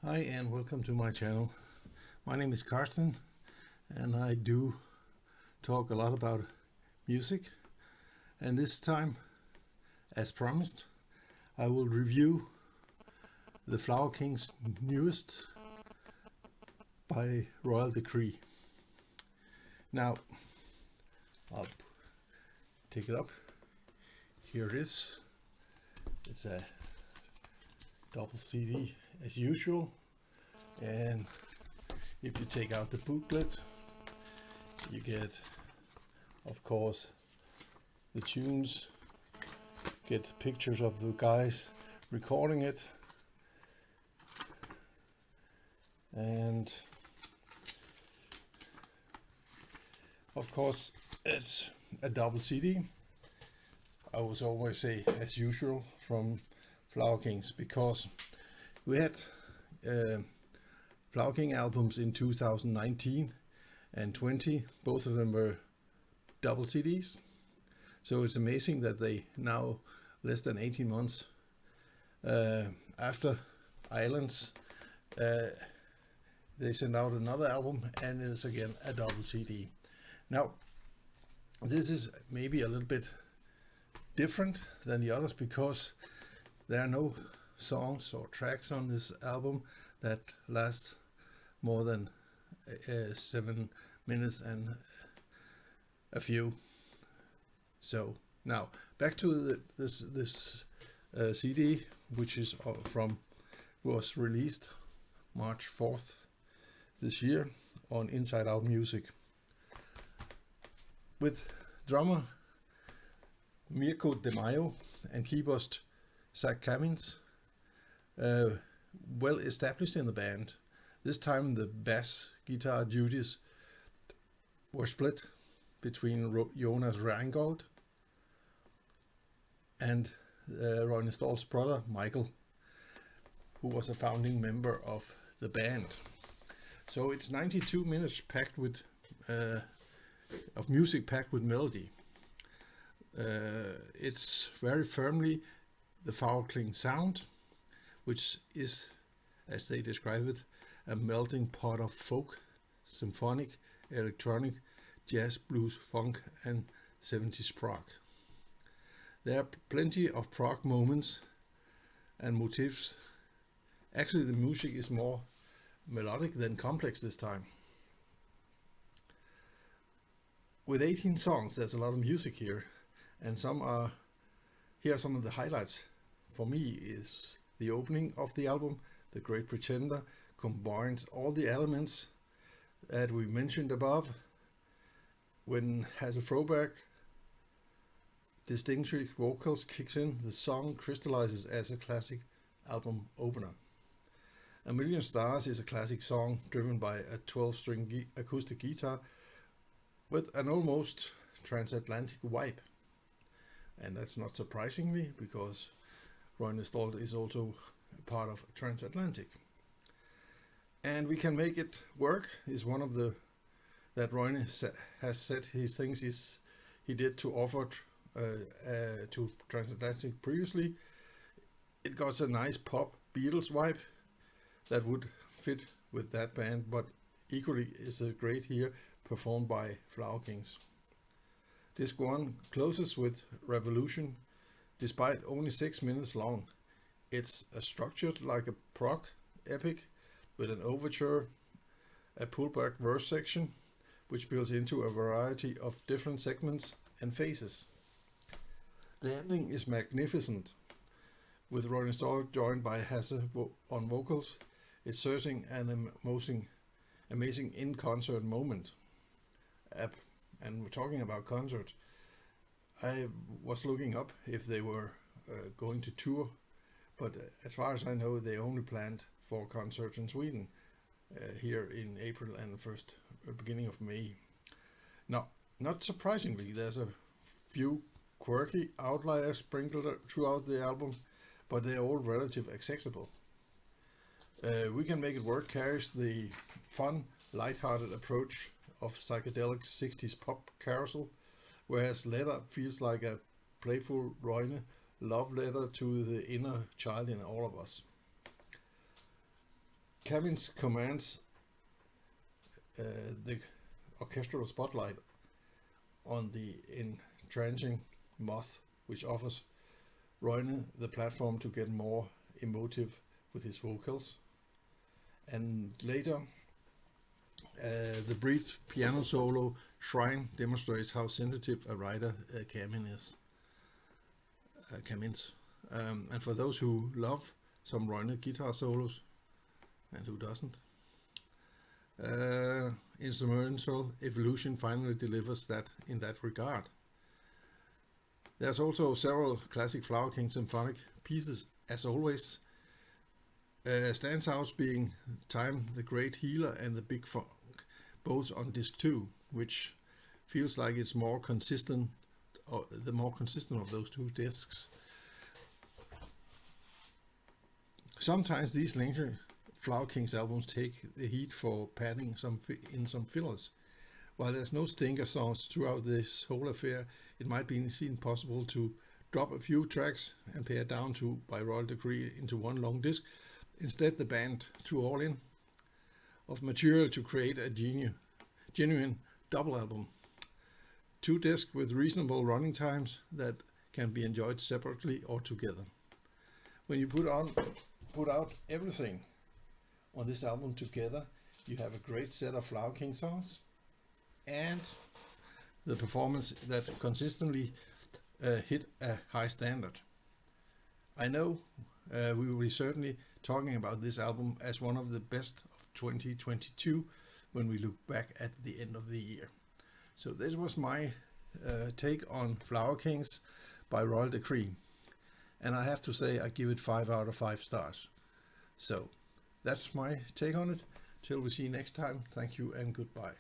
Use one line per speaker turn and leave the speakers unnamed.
Hi and welcome to my channel. My name is Carsten and I do talk a lot about music, and this time, as promised, I will review the Flower Kings' newest by Royal Decree. Now, I'll take it up. Here it is. It's a double CD as usual, and if you take out the booklet, you get, of course, the tunes, get pictures of the guys recording it, and of course it's a double CD. I would always say as usual from Flower Kings, because we had Flower King albums in 2019 and 20. Both of them were double CDs. So it's amazing that they now, less than 18 months after Islands, they sent out another album, and it's again a double CD. Now, this is maybe a little bit different than the others because there are no songs or tracks on this album that last more than 7 minutes and a few. So now back to this CD, which is was released March 4th this year on Inside Out Music, with drummer Mirko De Maio and keyboardist Zach Cummins, well established in the band. This time the bass guitar duties were split between Jonas Reingold and Roine Stoll's brother Michael, who was a founding member of the band. So it's 92 minutes packed with of music packed with melody. It's very firmly the Flower King sound, which is, as they describe it, a melting pot of folk, symphonic, electronic, jazz, blues, funk, and 70s prog. There are plenty of prog moments and motifs. Actually, the music is more melodic than complex this time. With 18 songs, there's a lot of music here, and here are some of the highlights. For me, is the opening of the album, The Great Pretender, combines all the elements that we mentioned above, when has a throwback, distinguished vocals kicks in, the song crystallizes as a classic album opener. A Million Stars is a classic song driven by a 12-string acoustic guitar with an almost transatlantic vibe. And that's not surprisingly, because Roine Stoll is also part of Transatlantic. And We Can Make It Work is one of the that Roine has said his things he did to offer to Transatlantic previously. It got a nice pop Beatles vibe that would fit with that band, but equally is a great here, performed by Flower Kings. Disc 1 closes with Revolution, despite only 6 minutes long. It's structured like a prog epic, with an overture, a pullback verse section, which builds into a variety of different segments and phases. The ending is magnificent, with Roine Stoll joined by Hasse on vocals. It's certainly an amazing in-concert moment. And we're talking about concert. I was looking up if they were going to tour, but as far as I know, they only planned 4 concerts in Sweden here in April and first beginning of May. Now, not surprisingly, there's a few quirky outliers sprinkled throughout the album, but they're all relatively accessible. We Can Make It Work carries the fun, light-hearted approach of psychedelic 60s pop carousel, whereas Letter feels like a playful Roine love letter to the inner child in all of us. Kamins commands the orchestral spotlight on the entrancing Moth, which offers Roine the platform to get more emotive with his vocals. And later, the brief piano solo Shrine demonstrates how sensitive a writer Kamins. And for those who love some Roine guitar solos, and who doesn't, Instrumental Evolution finally delivers that in that regard. There's also several classic Flower King symphonic pieces, as always. Stands out being Time the Great Healer and the Big Funk, both on disc 2, which feels like it's more consistent, or the more consistent of those two discs. Sometimes these later Flower Kings albums take the heat for padding in some fillers. While there's no stinker songs throughout this whole affair, it might be seen possible to drop a few tracks and pare down to, by royal decree, into one long disc. Instead, the band threw all in of material to create a genuine double album. 2 discs with reasonable running times that can be enjoyed separately or together. When you put out everything on this album together, you have a great set of Flower King songs and the performance that consistently hit a high standard. I know we will be certainly talking about this album as one of the best of 2022 when we look back at the end of the year. So this was my take on Flower Kings by Royal Decree, and I have to say I give it 5 out of 5 stars. So that's my take on it. Till we see you next time, thank you and goodbye.